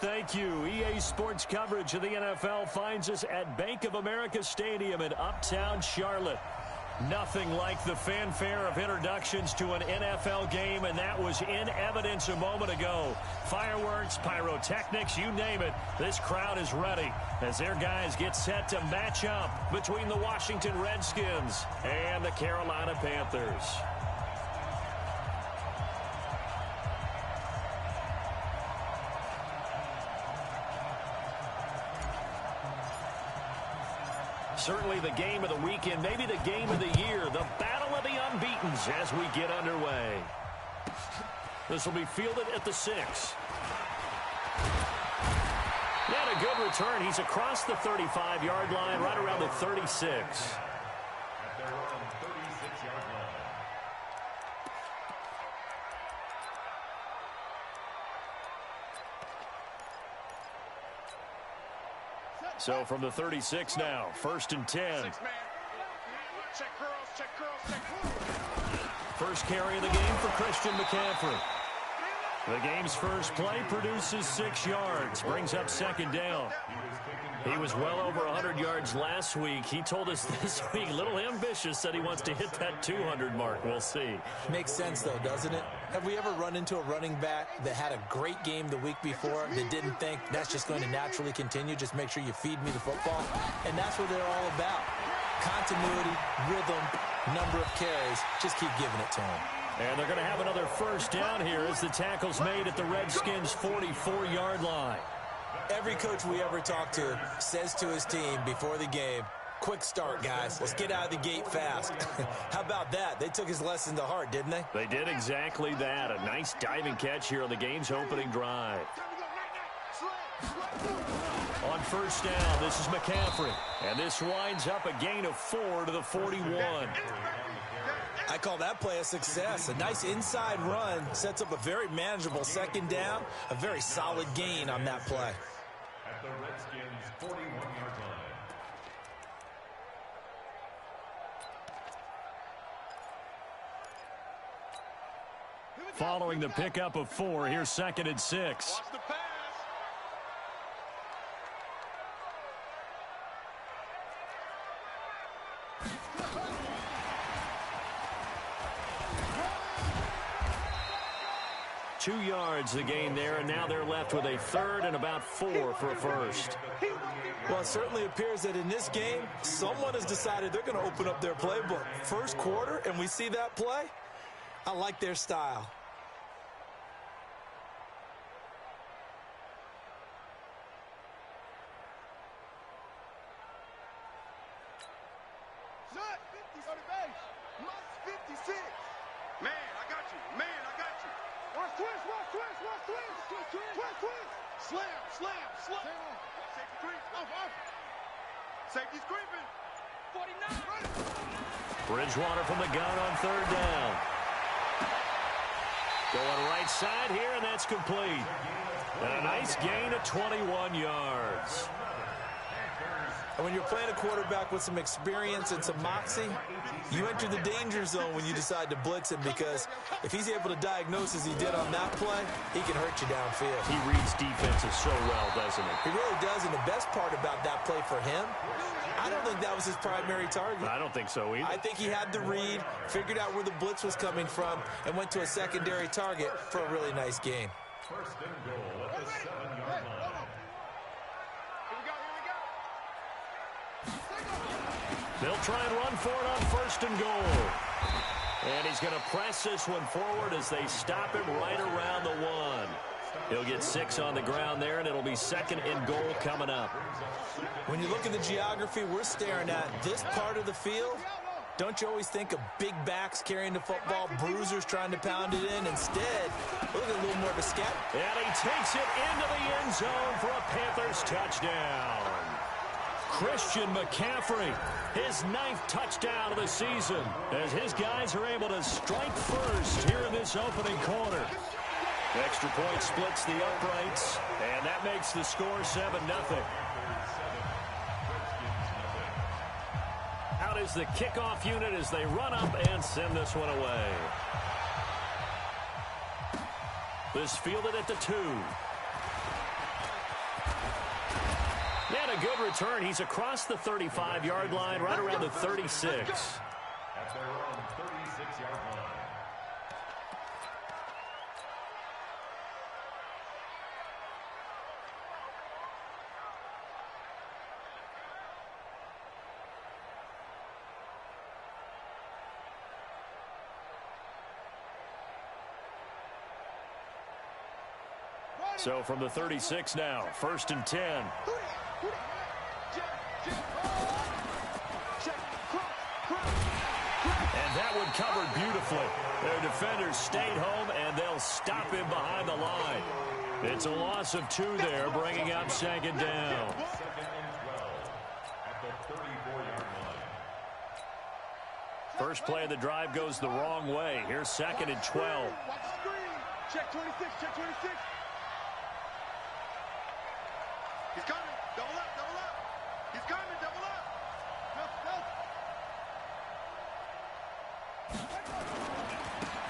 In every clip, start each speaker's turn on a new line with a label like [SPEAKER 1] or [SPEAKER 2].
[SPEAKER 1] thank you. EA Sports coverage of the NFL finds us at Bank of America Stadium in Uptown Charlotte. Nothing like the fanfare of introductions to an NFL game, and that was in evidence a moment ago. Fireworks, pyrotechnics, you name it. This crowd is ready as their guys get set to match up between the Washington Redskins and the Carolina Panthers. Certainly the game of the weekend, maybe the game of the year, the battle of the unbeatens as we get underway. This will be fielded at the 6. He had a good return. He's across the 35-yard line, right around the 36. So from the 36 now, 1st and 10. First carry of the game for Christian McCaffrey. The game's first play produces 6 yards, brings up 2nd down. He was well over 100 yards last week. He told us this week, a little ambitious, said he wants to hit that 200 mark. We'll see.
[SPEAKER 2] Makes sense, though, doesn't it? Have we ever run into a running back that had a great game the week before that didn't think that's just going to naturally continue? Just make sure you feed me the football. And that's what they're all about. Continuity, rhythm, number of carries. Just keep giving it to him.
[SPEAKER 1] And they're going to have another first down here as the tackle's made at the Redskins' 44-yard line.
[SPEAKER 2] Every coach we ever talk to says to his team before the game, quick start, guys. Let's get out of the gate fast. How about that? They took his lesson to heart, didn't they?
[SPEAKER 1] They did exactly that. A nice diving catch here on the game's opening drive. On first down, this is McCaffrey. And this winds up a gain of 4 to the 41.
[SPEAKER 2] I call that play a success. A nice inside run sets up a very manageable 2nd down. A very solid gain on that play.
[SPEAKER 3] At the Redskins' 41-yard line.
[SPEAKER 1] Following the pickup of 4, here's 2nd and 6.
[SPEAKER 3] Watch the pass.
[SPEAKER 1] 2 yards the gain there, and now they're left with a 3rd and about 4 for a first.
[SPEAKER 2] Well, it certainly appears that in this game, someone has decided they're going to open up their playbook. First quarter, and we see that play. I like their style.
[SPEAKER 3] Safety's creeping. 49.
[SPEAKER 1] Bridgewater from the gun on 3rd down. Going right side here, and that's complete. And a nice gain of 21 yards.
[SPEAKER 2] And when you're playing a quarterback with some experience and some moxie, you enter the danger zone when you decide to blitz him, because if he's able to diagnose as he did on that play, he can hurt you downfield.
[SPEAKER 1] He reads defenses so well, doesn't he?
[SPEAKER 2] He really does, and the best part about that play for him, I don't think that was his primary target.
[SPEAKER 1] I don't think so either.
[SPEAKER 2] I think he had the read, figured out where the blitz was coming from, and went to a secondary target for a really nice gain.
[SPEAKER 3] 1st and goal at the 7-yard line.
[SPEAKER 1] They'll try and run for it on 1st and goal. And he's going to press this one forward as they stop him right around the 1. He'll get 6 on the ground there, and it'll be 2nd and goal coming up.
[SPEAKER 2] When you look at the geography we're staring at, this part of the field, don't you always think of big backs carrying the football, bruisers trying to pound it in? Instead, look at a little more of a scat.
[SPEAKER 1] And he takes it into the end zone for a Panthers touchdown. Christian McCaffrey, his 9th touchdown of the season, as his guys are able to strike first here in this opening quarter. Extra point splits the uprights, and that makes the score 7-0. Out is the kickoff unit as they run up and send this one away. This fielded at the 2. And a good return. He's across the 35-yard line, right around the 36.
[SPEAKER 3] At their own 36-yard line.
[SPEAKER 1] So from the 36 now, 1st and 10. And that one covered beautifully. Their defenders stayed home, and they'll stop him behind the line. It's a loss of 2 there, bringing up 2nd down.
[SPEAKER 3] 2nd and 12 at the 34-yard line.
[SPEAKER 1] First play of the drive goes the wrong way. Here's 2nd and 12.
[SPEAKER 4] Watch the screen. Check 26, check 26. He's coming. Double up, double up. He's coming, double up.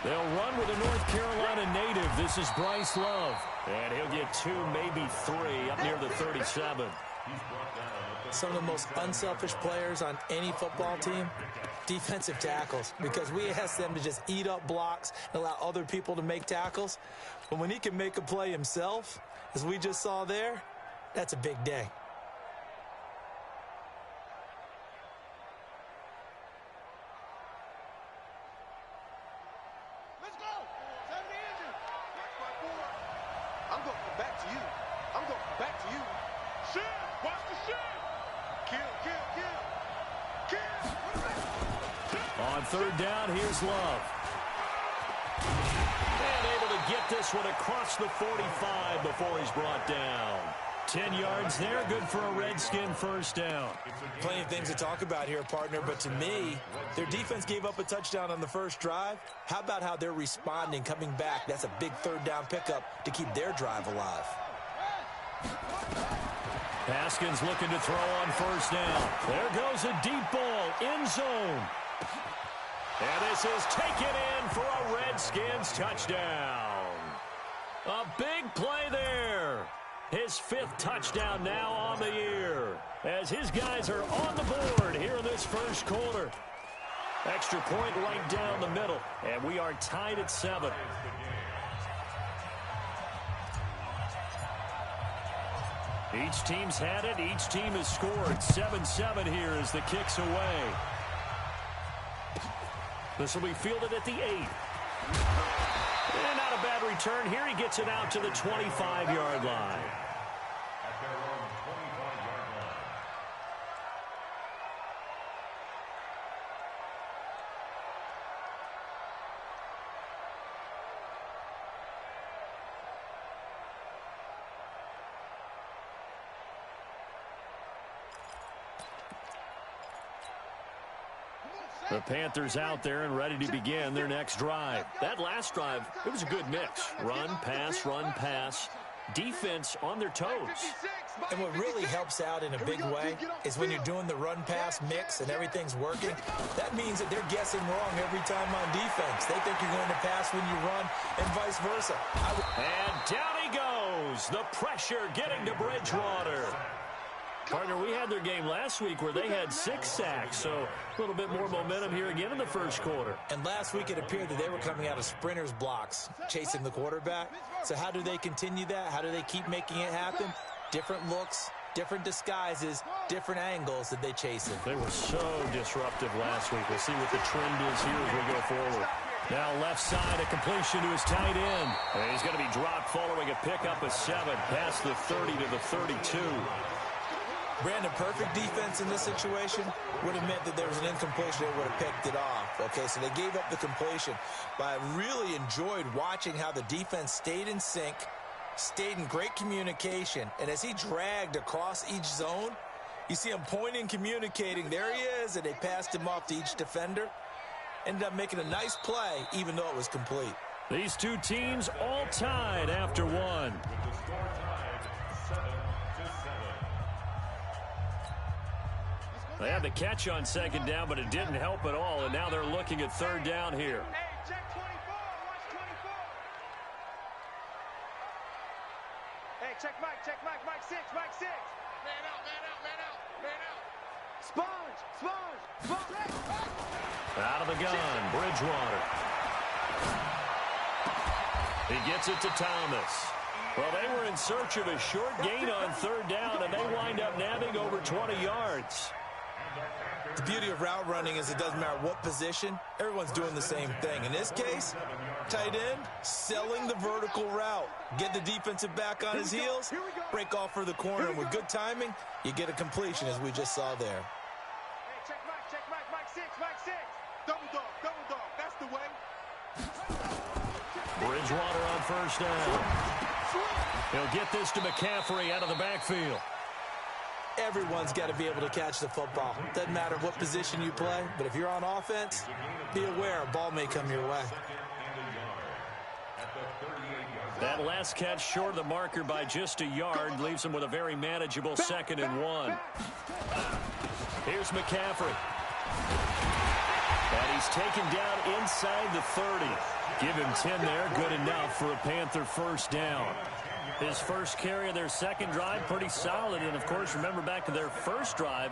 [SPEAKER 1] They'll run with a North Carolina native. This is Bryce Love. And he'll get 2, maybe 3 up near the 37.
[SPEAKER 2] Some of the most unselfish players on any football team, defensive tackles, because we ask them to just eat up blocks and allow other people to make tackles. But when he can make a play himself, as we just saw there, that's a big day.
[SPEAKER 4] Let's go. 70 engine. Watch my board. I'm going to come back to you. I'm going to come back to you. Shit. Watch the shit. Kill, kill, kill. Kill.
[SPEAKER 1] On 3rd down, here's Love. And able to get this one across the 45 before he's brought down. 10 yards there, good for a Redskin 1st down.
[SPEAKER 2] Plenty of things to talk about here, partner, but to me, their defense gave up a touchdown on the first drive. How about how they're responding, coming back? That's a big 3rd down pickup to keep their drive alive.
[SPEAKER 1] Haskins looking to throw on 1st down. There goes a deep ball, end zone. And this is taken in for a Redskins touchdown. A big play there. His 5th touchdown now on the year, as his guys are on the board here in this 1st quarter. Extra point right down the middle, and we are tied at 7. Each team's had it. Each team has scored. 7-7 here as the kick's away. This will be fielded at the 8. And not a bad return here. He gets it out to the 25-yard line.
[SPEAKER 3] At their own 25-yard line.
[SPEAKER 1] The Panthers out there and ready to begin their next drive. That last drive, it was a good mix. Run, pass. Defense on their toes.
[SPEAKER 2] And what really helps out in a big way is when you're doing the run-pass mix and everything's working, that means that they're guessing wrong every time on defense. They think you're going to pass when you run and vice versa.
[SPEAKER 1] And down he goes. The pressure getting to Bridgewater. Partner, we had their game last week where they had 6 sacks, so a little bit more momentum here again in the 1st quarter.
[SPEAKER 2] And last week it appeared that they were coming out of sprinters blocks, chasing the quarterback. So how do they continue that? How do they keep making it happen? Different looks, different disguises, different angles that they chase it.
[SPEAKER 1] They were so disruptive last week. We'll see what the trend is here as we go forward. Now left side, a completion to his tight end. And he's going to be dropped following a pickup of 7 past the 30 to the 32.
[SPEAKER 2] Brandon, perfect defense in this situation would have meant that there was an incompletion. They would have picked it off. Okay, so they gave up the completion. But I really enjoyed watching how the defense stayed in sync, stayed in great communication. And as he dragged across each zone, you see him pointing, communicating. There he is, and they passed him off to each defender. Ended up making a nice play, even though it was complete.
[SPEAKER 1] These two teams all tied after one.
[SPEAKER 3] With the score tied 7-7.
[SPEAKER 1] They had the catch on 2nd down, but it didn't help at all, and now they're looking at 3rd down here.
[SPEAKER 4] Hey, check 24. Watch 24. Hey, check Mike, check Mike. Mike six. Man out. Sponge.
[SPEAKER 1] Out of the gun, Bridgewater. He gets it to Thomas. Well, they were in search of a short gain on third down, and they wind up nabbing over 20 yards.
[SPEAKER 2] The beauty of route running is it doesn't matter what position, everyone's doing the same thing. In this case, tight end, selling the vertical route. Get the defensive back on his heels, break off for the corner, and with good timing, you get a completion as we just saw there.
[SPEAKER 4] Hey, check Mike six. Double dog, that's the way.
[SPEAKER 1] Bridgewater on first down. He'll get this to McCaffrey out of the backfield.
[SPEAKER 2] Everyone's got to be able to catch the football. Doesn't matter what position you play, but if you're on offense, be aware a ball may come your way.
[SPEAKER 1] That last catch short of the marker by just a yard leaves him with a very manageable 2nd and 1. Here's McCaffrey. And he's taken down inside the 30. Give him 10 there, good enough for a Panther first down. His first carry of their second drive, pretty solid. And, of course, remember back to their first drive,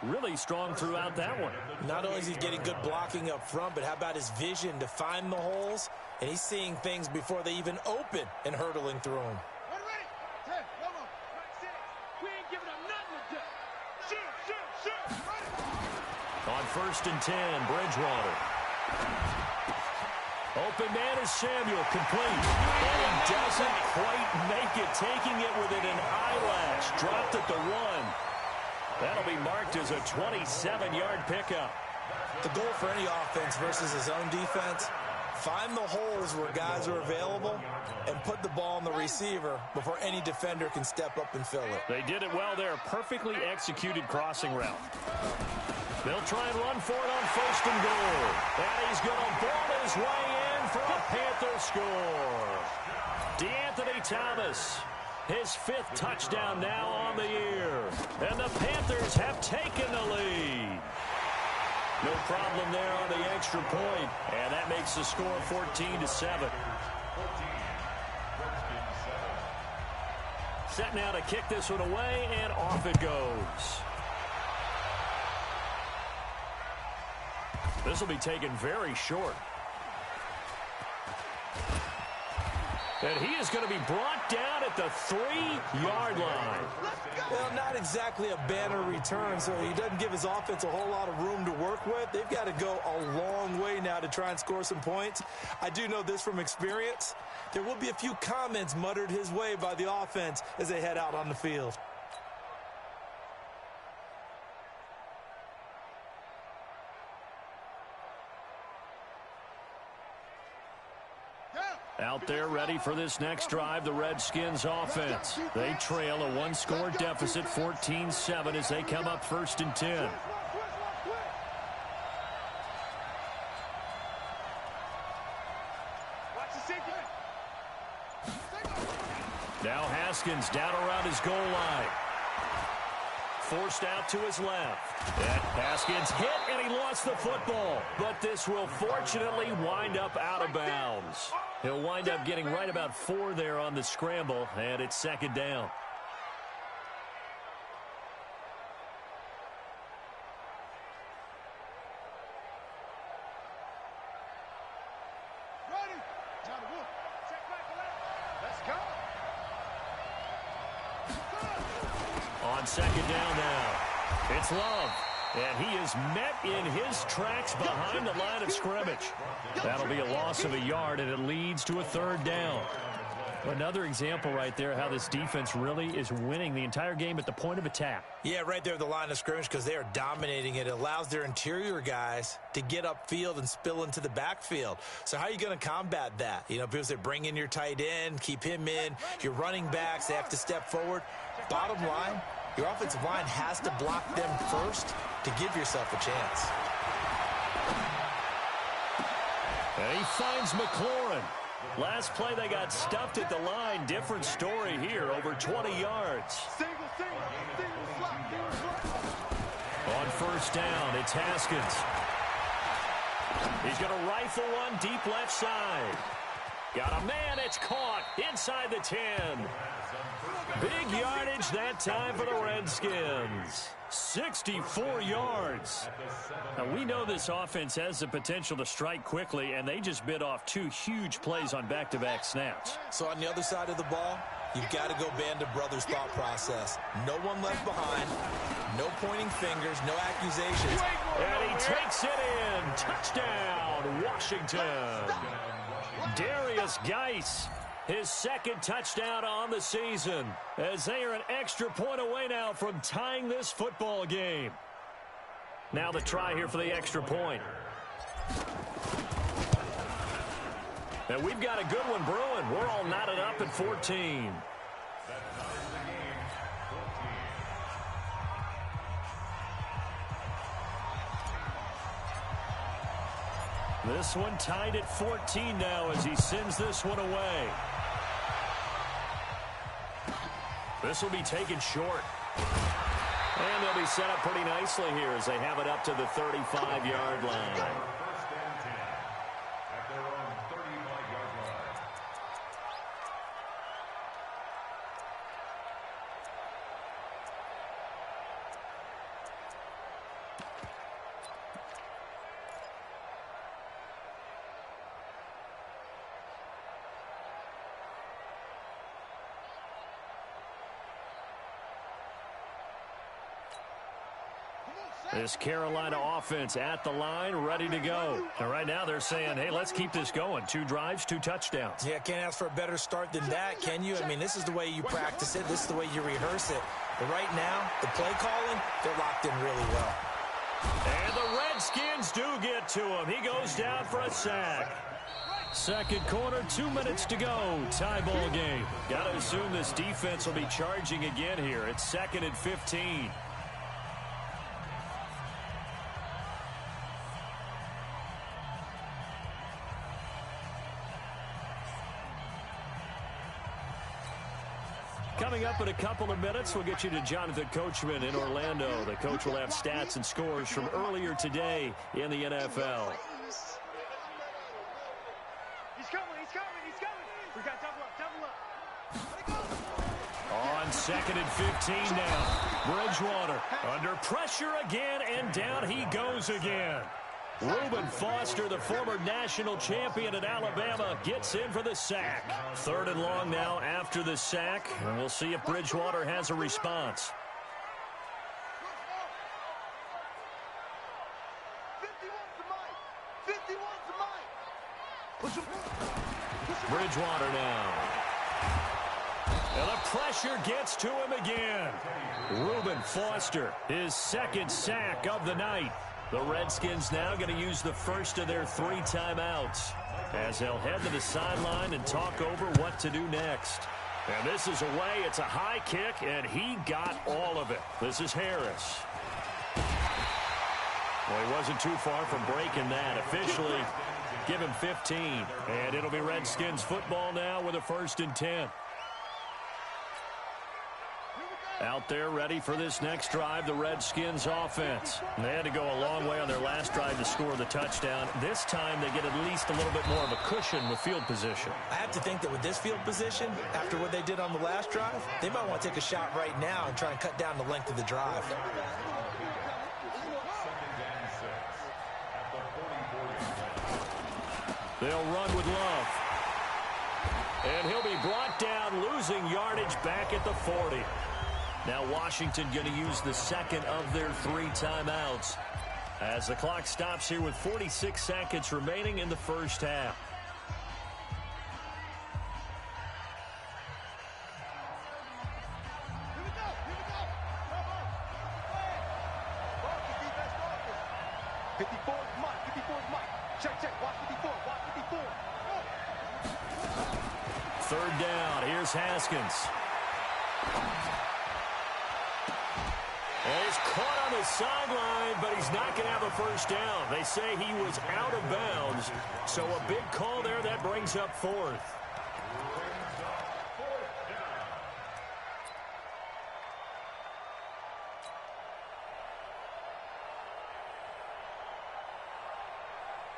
[SPEAKER 1] really strong throughout that one.
[SPEAKER 2] Not only is he getting good blocking up front, but how about his vision to find the holes? And he's seeing things before they even open and hurdling through them.
[SPEAKER 1] On first and 10, Bridgewater. Open man is Samuel, complete. And he doesn't quite make it, taking it within an eyelash. Dropped at the 1. That'll be marked as a 27-yard pickup.
[SPEAKER 2] The goal for any offense versus his own defense, find the holes where guys are available and put the ball on the receiver before any defender can step up and fill it.
[SPEAKER 1] They did it well there. Perfectly executed crossing route. They'll try and run for it on first and goal. And he's going to ball his way in for a Panther score. DeAnthony Thomas, his 5th touchdown now on the year. And the Panthers have taken the lead. No problem there on the extra point. And that makes the score 14-7. Set now to kick this one away, and off it goes. This will be taken very short. And he is going to be brought down at the 3-yard line.
[SPEAKER 2] Well, not exactly a banner return, so he doesn't give his offense a whole lot of room to work with. They've got to go a long way now to try and score some points. I do know this from experience. There will be a few comments muttered his way by the offense as they head out on the field.
[SPEAKER 1] Out there ready for this next drive, the Redskins offense. They trail a 1-score deficit, 14-7, as they come up first and 10. Now Haskins down around his goal line. Forced out to his left. And Haskins hit, and he lost the football. But this will fortunately wind up out of bounds. He'll wind up getting right about 4 there on the scramble, and it's 2nd down. On 2nd down now, it's Love. And he is met in his tracks behind the line of scrimmage. That'll be a loss of a yard, and it leads to a 3rd down. Another example right there how this defense really is winning the entire game at the point of attack.
[SPEAKER 2] Yeah, right there at the line of scrimmage, because they are dominating it. It allows their interior guys to get upfield and spill into the backfield. So how are you going to combat that? You know, because they bring in your tight end, keep him in. Your running backs, they have to step forward. Bottom line, your offensive line has to block them first to give yourself a chance.
[SPEAKER 1] And he finds McLaurin. Last play, they got stuffed at the line. Different story here, over 20 yards. On first down, it's Haskins. He's going to rifle one deep left side. Got a man, it's caught inside the 10. Big yardage that time for the Redskins. 64 yards. Now, we know this offense has the potential to strike quickly, and they just bit off 2 huge plays on back-to-back snaps.
[SPEAKER 2] So on the other side of the ball, you've got to go Band of Brothers thought process. No one left behind, no pointing fingers, no accusations.
[SPEAKER 1] And he takes it in. Touchdown, Washington. Darius Geis, his second touchdown on the season, as they are an extra point away now from tying this football game. Now the try here for the extra point. And we've got a good one brewing. We're all knotted up at 14. This one tied at 14 now as he sends this one away. This will be taken short. And they'll be set up pretty nicely here as they have it up to the 35-yard line.
[SPEAKER 3] First and 10 at their own 35-yard line.
[SPEAKER 1] This Carolina offense at the line, ready to go. And right now they're saying, hey, let's keep this going. 2 drives, 2 touchdowns.
[SPEAKER 2] Yeah, can't ask for a better start than that, can you? I mean, this is the way you practice it. This is the way you rehearse it. But right now, the play calling, they're locked in really well.
[SPEAKER 1] And the Redskins do get to him. He goes down for a sack. Second quarter, 2 minutes to go. Tie ball game. Got to assume this defense will be charging again here. It's 2nd and 15. Coming up in a couple of minutes, we'll get you to Jonathan Coachman in Orlando. The coach will have stats and scores from earlier today in the NFL.
[SPEAKER 4] He's coming, he's coming, he's coming. We got double up.
[SPEAKER 1] On 2nd and 15 now. Bridgewater under pressure again, and down he goes again. Reuben Foster, the former national champion at Alabama, gets in for the sack. 3rd and long now after the sack, and we'll see if Bridgewater has a response.
[SPEAKER 4] 51's the mic.
[SPEAKER 1] Bridgewater now. And the pressure gets to him again. Reuben Foster, his 2nd sack of the night. The Redskins now going to use the first of their 3 timeouts as they'll head to the sideline and talk over what to do next. And this is away. It's a high kick, and he got all of it. This is Harris. Well, he wasn't too far from breaking that. Officially, give him 15. And it'll be Redskins football now with a 1st and 10. Out there ready for this next drive, the Redskins offense. They had to go a long way on their last drive to score the touchdown. This time they get at least a little bit more of a cushion with field position.
[SPEAKER 2] I have to think that with this field position, after what they did on the last drive, they might want to take a shot right now and try and cut down the length of the drive.
[SPEAKER 1] They'll run with Love. And he'll be brought down, losing yardage back at the 40. Now Washington going to use the 2nd of their 3 timeouts as the clock stops here with 46 seconds remaining in the first half.
[SPEAKER 4] Here we go. 54's Mike. 54's Mike. Check. Watch 54. Watch 54.
[SPEAKER 1] 3rd down. Here's Haskins. And he's caught on the sideline, but he's not going to have a first down. They say he was out of bounds, so a big call there that brings up 4th.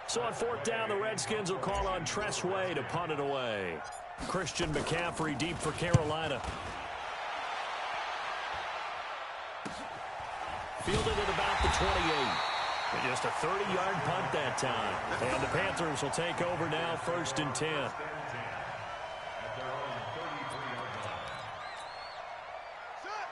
[SPEAKER 1] So on 4th down, the Redskins will call on Tressway to punt it away. Christian McCaffrey deep for Carolina. Fielded at about the 28. Just a 30-yard punt that time. And the Panthers will take over now, 1st and 10.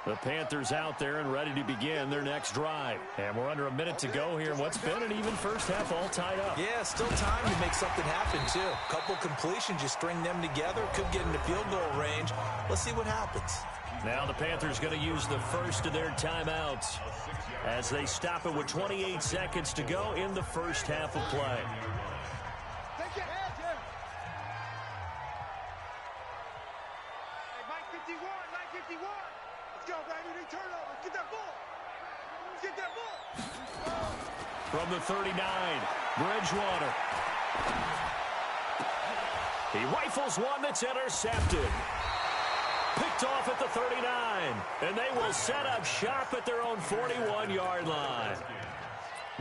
[SPEAKER 1] The Panthers out there and ready to begin their next drive. And we're under a minute to go here in what's been an even first half, all tied up.
[SPEAKER 2] Yeah, still time to make something happen, too. Couple completions, you string them together, could get into field goal range. Let's see what happens.
[SPEAKER 1] Now the Panthers going to use the first of their timeouts as they stop it with 28 seconds to go in the first half of play.
[SPEAKER 4] Take your head, Jerry. Hey, Mike 51, Mike 51. Let's go, baby. They turnover. Get that ball. Get that ball.
[SPEAKER 1] From the 39, Bridgewater. He rifles one that's intercepted. Picked off at the 39, and they will set up shop at their own 41-yard line.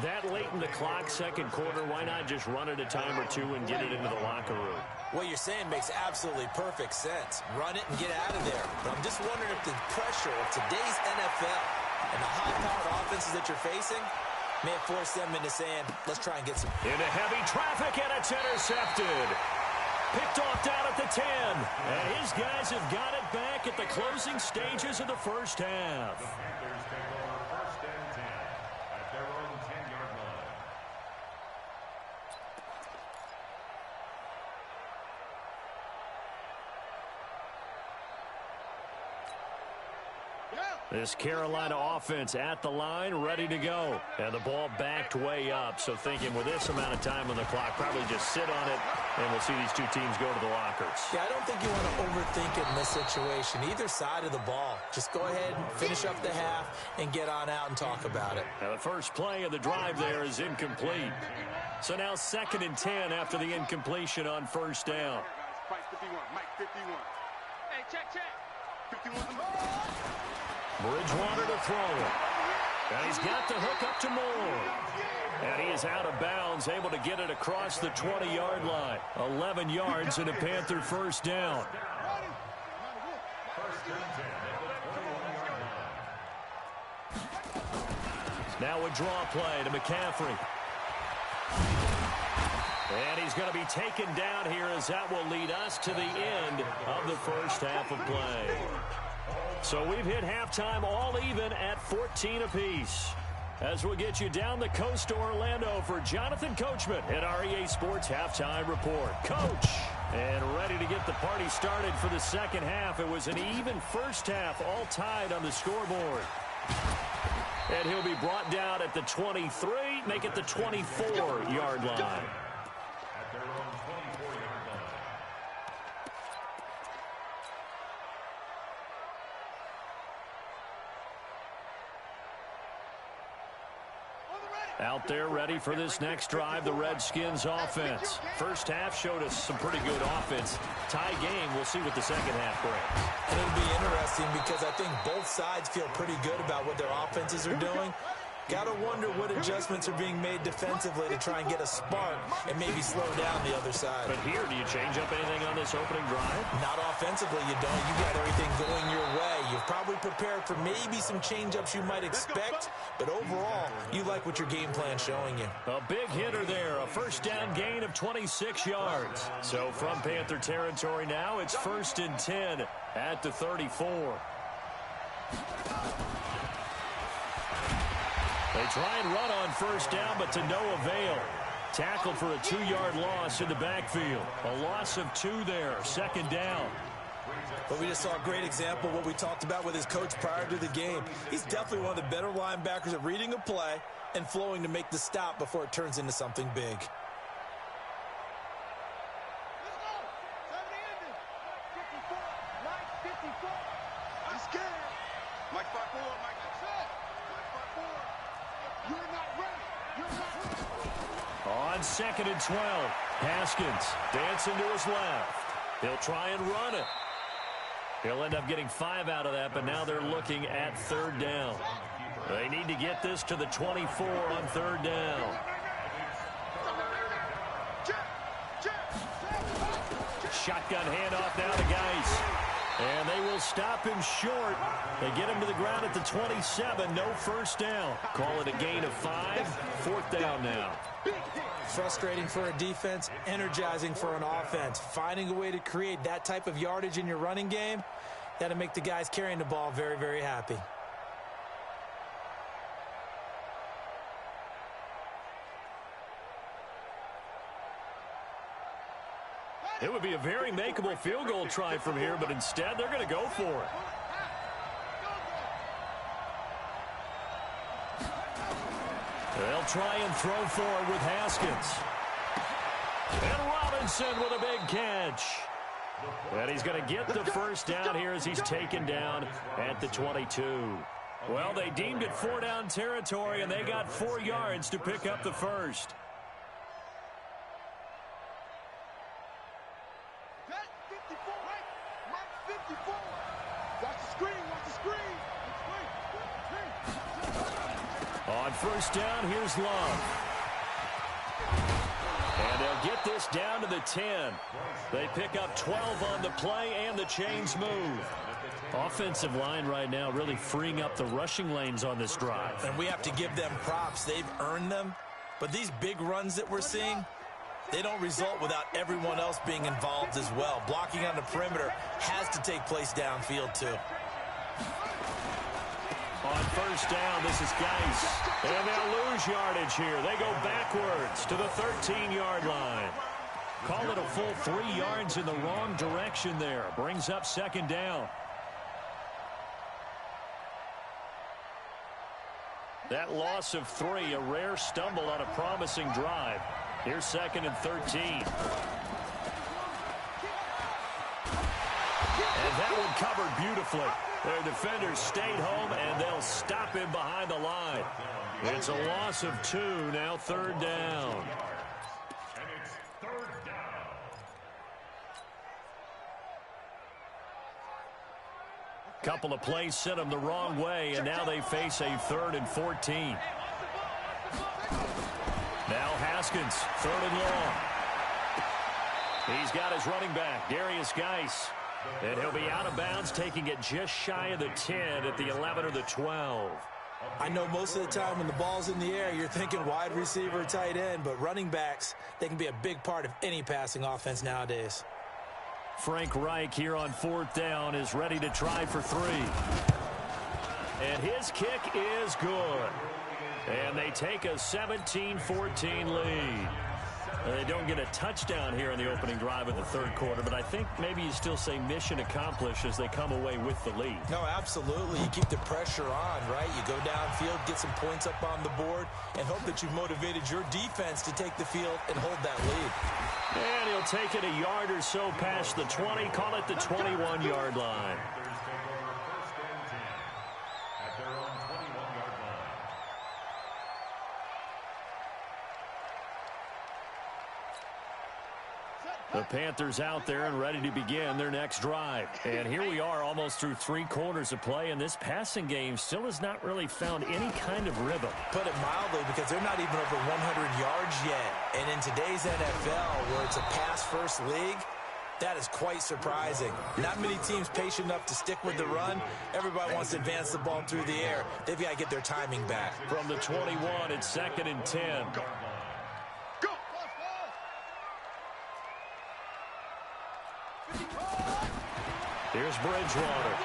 [SPEAKER 1] That late in the clock, second quarter, why not just run it a time or two and get it into the locker room?
[SPEAKER 2] What you're saying makes absolutely perfect sense. Run it and get out of there. But I'm just wondering if the pressure of today's NFL and the high-powered offenses that you're facing may have forced them into saying, let's try and get some.
[SPEAKER 1] Into heavy traffic, and it's intercepted. Picked off down at the 10. And his guys have got it back at the closing stages of the first half.
[SPEAKER 3] The Panthers take over 1st and 10 at their own 10-yard line.
[SPEAKER 1] This Carolina offense at the line, ready to go. And the ball backed way up. So thinking with this amount of time on the clock, probably just sit on it, and we'll see these two teams go to the lockers.
[SPEAKER 2] Yeah, I don't think you want to overthink it in this situation. Either side of the ball. Just go ahead and finish up the half and get on out and talk about it.
[SPEAKER 1] Now the first play of the drive there is incomplete. So now 2nd and 10 after the incompletion on 1st down.
[SPEAKER 4] Mike 51, Mike 51. Hey, check. 51.
[SPEAKER 1] Bridgewater to throw it. And he's got the hook up to Moore. And he is out of bounds, able to get it across the 20-yard line. 11 yards and a Panther first down.
[SPEAKER 3] 1st and 10 at the 21-yard line.
[SPEAKER 1] Now a draw play to McCaffrey. And he's going to be taken down here as that will lead us to the end of the first half of play. So we've hit halftime all even at 14 apiece. As we'll get you down the coast to Orlando for Jonathan Coachman at our EA Sports Halftime Report. Coach, and ready to get the party started for the second half. It was an even first half, all tied on the scoreboard. And he'll be brought down at the 23, make it the 24-yard line.
[SPEAKER 3] At their own 24-yard line.
[SPEAKER 1] Out there ready for this next drive, the Redskins offense. First half showed us some pretty good offense. Tie game, we'll see what the second half brings.
[SPEAKER 2] And it'll be interesting because I think both sides feel pretty good about what their offenses are doing. Got to wonder what adjustments are being made defensively to try and get a spark and maybe slow down the other side.
[SPEAKER 1] But here, do you change up anything on this opening drive?
[SPEAKER 2] Not offensively, you don't. You got everything going your way. You've probably prepared for maybe some change-ups you might expect, but overall, you like what your game plan's showing you.
[SPEAKER 1] A big hitter there, a first down gain of 26 yards. So from Panther territory now, it's 1st and 10 at the 34. They try and run on first down, but to no avail. Tackled for a 2-yard loss in the backfield. A loss of 2 there, 2nd down.
[SPEAKER 2] But we just saw a great example of what we talked about with his coach prior to the game. He's definitely one of the better linebackers at reading a play and flowing to make the stop before it turns into something big.
[SPEAKER 4] I'm scared. Mike 54, Mike 54. You're not ready. You're not ready.
[SPEAKER 1] On 2nd and 12, Haskins dancing to his left. He'll try and run it. He'll end up getting 5 out of that, but now they're looking at 3rd down. They need to get this to the 24 on 3rd down. shotgun handoff now to Geis. And they will stop him short. They get him to the ground at the 27. No first down. Call it a gain of 5. Fourth down now.
[SPEAKER 2] Frustrating for a defense, energizing for an offense. Finding a way to create that type of yardage in your running game, that'll make the guys carrying the ball very, very happy.
[SPEAKER 1] It would be a very makeable field goal try from here, but instead they're going to go for it. They'll try and throw forward with Haskins. And Robinson with a big catch. And he's going to get the first down here as he's taken down at the 22. Well, they deemed it 4-down territory, and they got 4 yards to pick up the first. On first down, here's Love. And they'll get this down to the 10. They pick up 12 on the play, and the chains move. Offensive line right now really freeing up the rushing lanes on this drive.
[SPEAKER 2] And we have to give them props. They've earned them. But these big runs that we're seeing, they don't result without everyone else being involved as well. Blocking on the perimeter has to take place downfield, too.
[SPEAKER 1] On first down, this is Geis. And they'll lose yardage here. They go backwards to the 13-yard line. Call it a full 3 yards in the wrong direction there. Brings up second down. That loss of 3, a rare stumble on a promising drive. Here's second and 13. And that one covered beautifully. Their defenders stayed home, and they'll stop him behind the line. It's a loss of 2, now third down.
[SPEAKER 3] And it's third down.
[SPEAKER 1] Couple of plays sent them the wrong way, and now they face a 3rd and 14. Now Haskins, 3rd and long. He's got his running back, Darius Geis. And he'll be out of bounds, taking it just shy of the 10 at the 11 or the 12.
[SPEAKER 2] I know most of the time when the ball's in the air, you're thinking wide receiver, tight end, but running backs, they can be a big part of any passing offense nowadays.
[SPEAKER 1] Frank Reich here on 4th down is ready to try for 3. And his kick is good. And they take a 17-14 lead. They don't get a touchdown here in the opening drive of the 3rd quarter, but I think maybe you still say mission accomplished as they come away with the lead.
[SPEAKER 2] No, absolutely. You keep the pressure on, right? You go downfield, get some points up on the board, and hope that you've motivated your defense to take the field and hold that lead.
[SPEAKER 1] And he'll take it a yard or so past the 20, call it the 21-yard line. The Panthers out there and ready to begin their next drive. And here we are almost through 3 quarters of play, and this passing game still has not really found any kind of rhythm.
[SPEAKER 2] Put it mildly, because they're not even over 100 yards yet. And in today's NFL, where it's a pass-first league, that is quite surprising. Not many teams patient enough to stick with the run. Everybody wants to advance the ball through the air. They've got to get their timing back.
[SPEAKER 1] From the 21, it's 2nd and 10. Here's Bridgewater.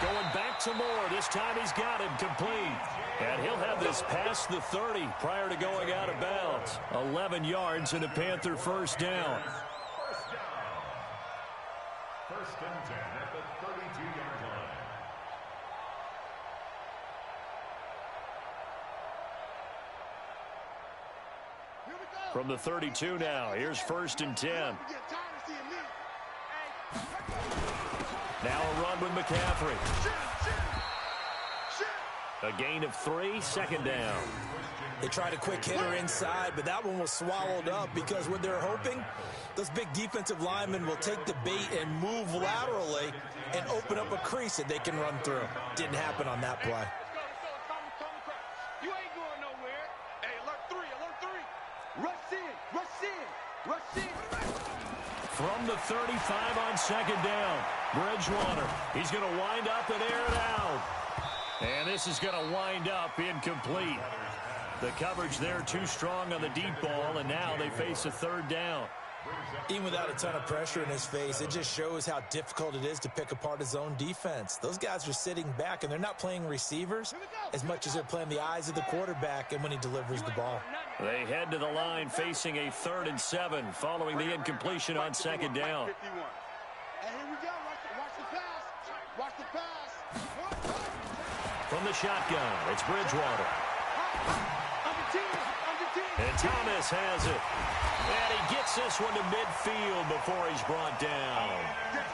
[SPEAKER 1] Going back to Moore. This time he's got him complete. And he'll have this past the 30 prior to going out of bounds. 11 yards and a Panther first down.
[SPEAKER 3] First and 10 at the 32-yard line.
[SPEAKER 1] From the 32 now, here's 1st and 10. Now a run with McCaffrey. A gain of 3, 2nd down.
[SPEAKER 2] They tried a quick hitter inside, but that one was swallowed up because what they're hoping, those big defensive linemen will take the bait and move laterally and open up a crease that they can run through. Didn't happen on that play.
[SPEAKER 4] You ain't going nowhere. Hey, alert 3, alert 3. Rush in, rush in, rush in.
[SPEAKER 1] From 35 on second down. Bridgewater, he's going to wind up and air it out. And this is going to wind up incomplete. The coverage there too strong on the deep ball, and now they face a third down.
[SPEAKER 2] Even without a ton of pressure in his face, it just shows how difficult it is to pick apart his own defense. Those guys are sitting back, and they're not playing receivers as much as they're playing the eyes of the quarterback and when he delivers the ball.
[SPEAKER 1] They head to the line facing a 3rd and 7 following the incompletion on second down.
[SPEAKER 4] And here we go. Watch the pass. Watch the pass.
[SPEAKER 1] From the shotgun, it's Bridgewater. And Thomas has it. And he gets this one to midfield before he's brought down.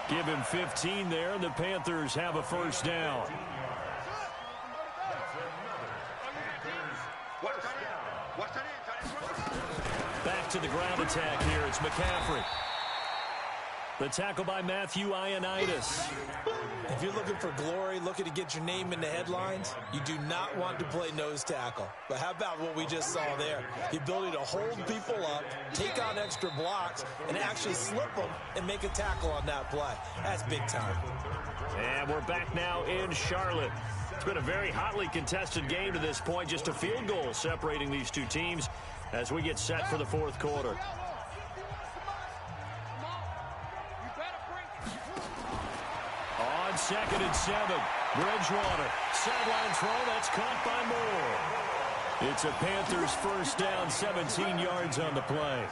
[SPEAKER 1] Give him 15 there, and the Panthers have a first down. Back to the ground attack here. It's McCaffrey. The tackle by Matthew Ioannidis.
[SPEAKER 2] If you're looking for glory, looking to get your name in the headlines, you do not want to play nose tackle. But how about what we just saw there? The ability to hold people up, take on extra blocks, and actually slip them and make a tackle on that play. That's big time.
[SPEAKER 1] And we're back now in Charlotte. It's been a very hotly contested game to this point. Just a field goal separating these two teams as we get set for the fourth quarter. On 2nd and 7, Bridgewater. Sideline throw, that's caught by Moore. It's a Panthers first down, 17 yards on the play.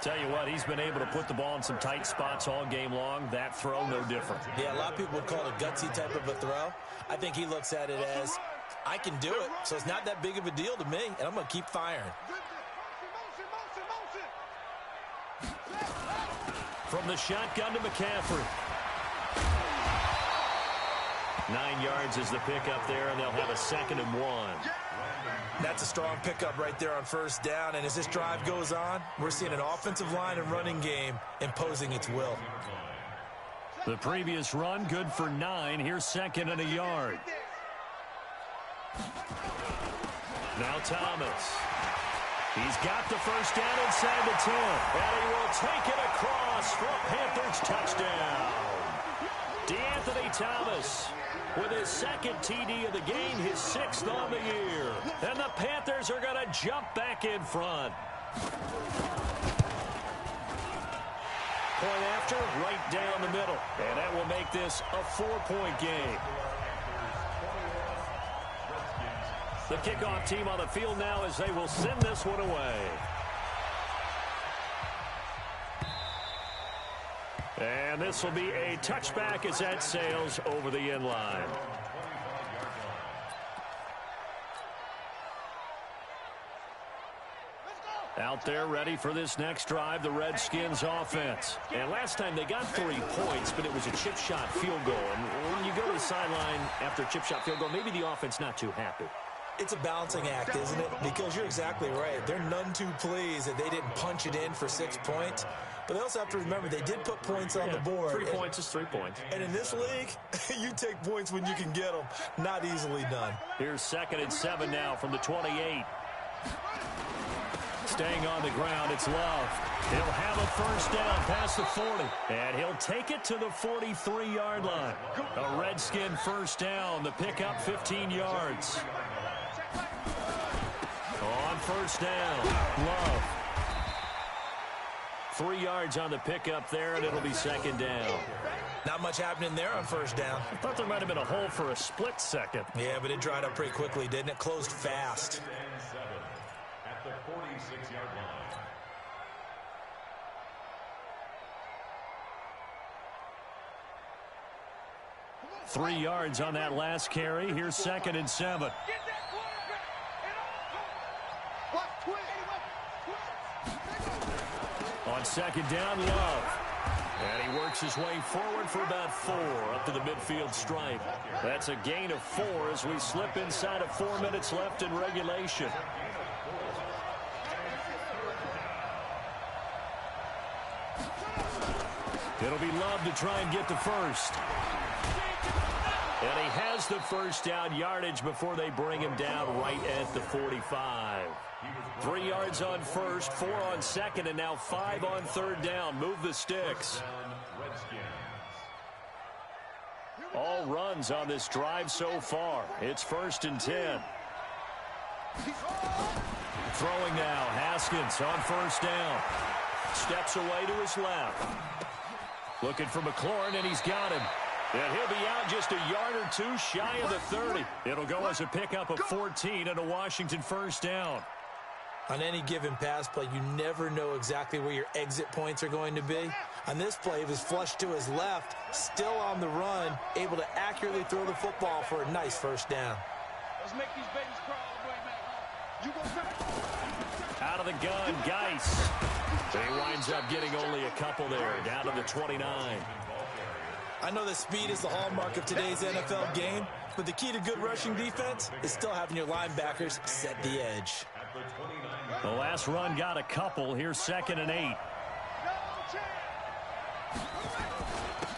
[SPEAKER 1] Tell you what, he's been able to put the ball in some tight spots all game long. That throw, no different.
[SPEAKER 2] Yeah, a lot of people would call it a gutsy type of a throw. I think he looks at it as, I can do it, so it's not that big of a deal to me, and I'm going to keep firing.
[SPEAKER 1] From the shotgun to McCaffrey. 9 yards is the pickup there, and they'll have a 2nd and 1.
[SPEAKER 2] That's a strong pickup right there on first down, and as this drive goes on, we're seeing an offensive line and running game imposing its will.
[SPEAKER 1] The previous run, good for 9. Here's 2nd and a yard. Now Thomas. He's got the first down inside the 10, and he will take it across for a Panthers touchdown. DeAnthony Thomas with his 2nd TD of the game, his 6th on the year. And the Panthers are going to jump back in front. Point after, right down the middle. And that will make this a 4-point game. The kickoff team on the field now as they will send this one away. And this will be a touchback as that sails over the end line. Out there ready for this next drive, the Redskins offense. And last time they got 3 points, but it was a chip shot field goal. And when you go to the sideline after a chip shot field goal, maybe the offense not too happy.
[SPEAKER 2] It's a balancing act, isn't it? Because you're exactly right. They're none too pleased that they didn't punch it in for 6 points. But they also have to remember they did put points on the board.
[SPEAKER 1] 3 points is 3 points.
[SPEAKER 2] And in this league, you take points when you can get them. Not easily done.
[SPEAKER 1] Here's 2nd and 7 now from the 28. Staying on the ground, it's Love. He'll have a first down past the 40. And he'll take it to the 43-yard line. A Redskin first down. The pickup 15 yards. On first down, Love. 3 yards on the pickup there, and it'll be 2nd down.
[SPEAKER 2] Not much happening there on first down.
[SPEAKER 1] I thought there might have been a hole for a split second.
[SPEAKER 2] Yeah, but it dried up pretty quickly, didn't it? Closed fast.
[SPEAKER 3] At the 46-yard line.
[SPEAKER 1] Three yards on that last carry. Here's 2nd and 7. On 2nd down, Love. And he works his way forward for about 4 up to the midfield stripe. That's a gain of 4 as we slip inside of 4 minutes left in regulation. It'll be Love to try and get the first. And he has the first down yardage before they bring him down right at the 45. 3 yards on first, 4 on second, and now 5 on third down. Move the sticks. All runs on this drive so far. It's 1st and 10. Throwing now, Haskins on first down. Steps away to his left. Looking for McLaurin, and he's got him. And he'll be out just a yard or two shy of the 30. It'll go as a pickup of 14 and a Washington first down.
[SPEAKER 2] On any given pass play, you never know exactly where your exit points are going to be. On this play, he was flushed to his left, still on the run, able to accurately throw the football for a nice first down.
[SPEAKER 4] Let's make these babies crawl all the way back home. You go back.
[SPEAKER 1] Out of the gun, Geis. He winds up getting only a couple there, down to the 29.
[SPEAKER 2] I know that speed is the hallmark of today's NFL game, but the key to good rushing defense is still having your linebackers set the edge.
[SPEAKER 1] The last run got a couple. Here's 2nd and 8.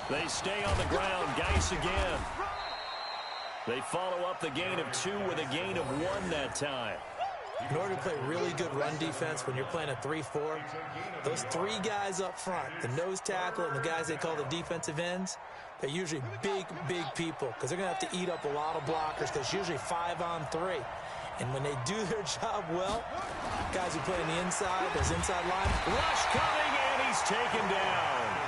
[SPEAKER 1] They stay on the ground. Geis again. They follow up the gain of 2 with a gain of 1 that time.
[SPEAKER 2] In order to play really good run defense when you're playing a 3-4, those 3 guys up front, the nose tackle and the guys they call the defensive ends, they're usually big, big people because they're going to have to eat up a lot of blockers because it's usually 5 on 3. And when they do their job well, guys who play on the inside, those inside line.
[SPEAKER 1] Rush coming, and he's taken down.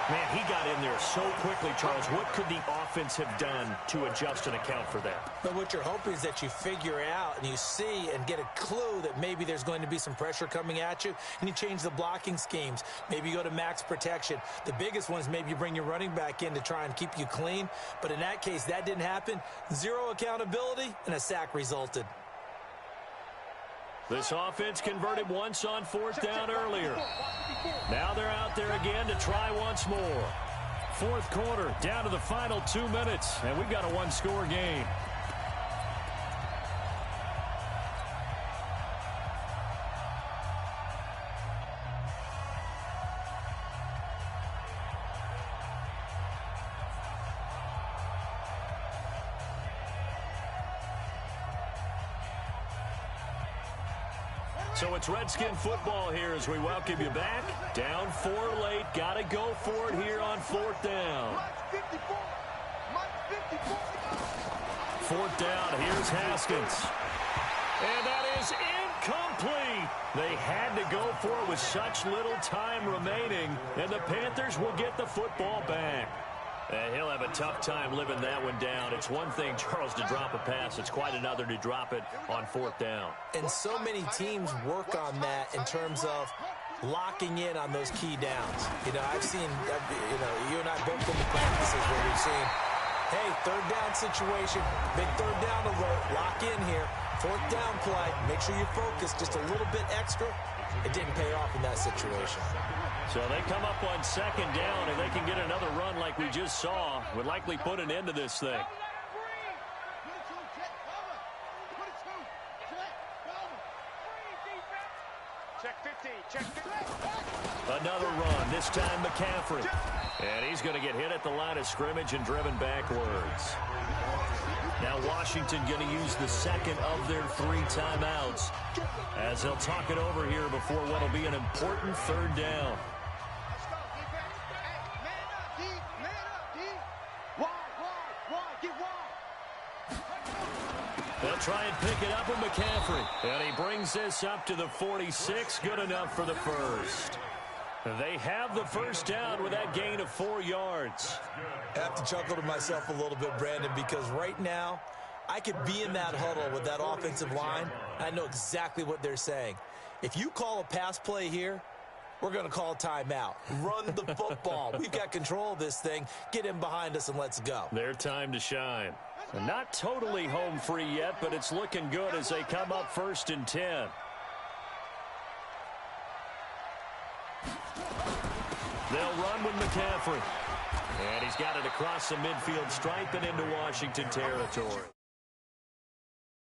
[SPEAKER 1] Man, he got in there so quickly, Charles. What could the offense have done to adjust and account for that?
[SPEAKER 2] But what you're hoping is that you figure out and you see and get a clue that maybe there's going to be some pressure coming at you, and you change the blocking schemes. Maybe you go to max protection. The biggest one is maybe you bring your running back in to try and keep you clean. But in that case, that didn't happen. 0 accountability, and a sack resulted.
[SPEAKER 1] This offense converted once on 4th down earlier. Now they're out there again to try once more. 4th quarter, down to the final 2 minutes, and we've got a 1-score game. So it's Redskin football here as we welcome you back. Down 4 late. Got to go for it here on 4th down. 4th down. Here's Haskins. And that is incomplete. They had to go for it with such little time remaining. And the Panthers will get the football back. And he'll have a tough time living that one down. It's one thing, Charles, to drop a pass. It's quite another to drop it on 4th down.
[SPEAKER 2] And so many teams work on that in terms of locking in on those key downs. You know, I've seen, you and I both been to practices where we've seen, hey, 3rd down situation, big 3rd down alert, lock in here. 4th down play, make sure you focus just a little bit extra. It didn't pay off in that situation.
[SPEAKER 1] So they come up on 2nd down, and they can get another run like we just saw. Would likely put an end to this thing.
[SPEAKER 4] Check 15, check 15.
[SPEAKER 1] Another run, this time McCaffrey. And he's going to get hit at the line of scrimmage and driven backwards. Now Washington going to use the 2nd of their 3 timeouts as they'll talk it over here before what will be an important 3rd down. They'll try and pick it up with McCaffrey. And he brings this up to the 46. Good enough for the first. They have the first down with that gain of 4 yards.
[SPEAKER 2] I have to chuckle to myself a little bit, Brandon, because right now I could be in that huddle with that offensive line. I know exactly what they're saying. If you call a pass play here, we're going to call a timeout. Run the football. We've got control of this thing. Get in behind us and let's go.
[SPEAKER 1] Their time to shine. Not totally home free yet, but it's looking good as they come up 1st and 10. They'll run with McCaffrey. And he's got it across the midfield stripe and into Washington territory.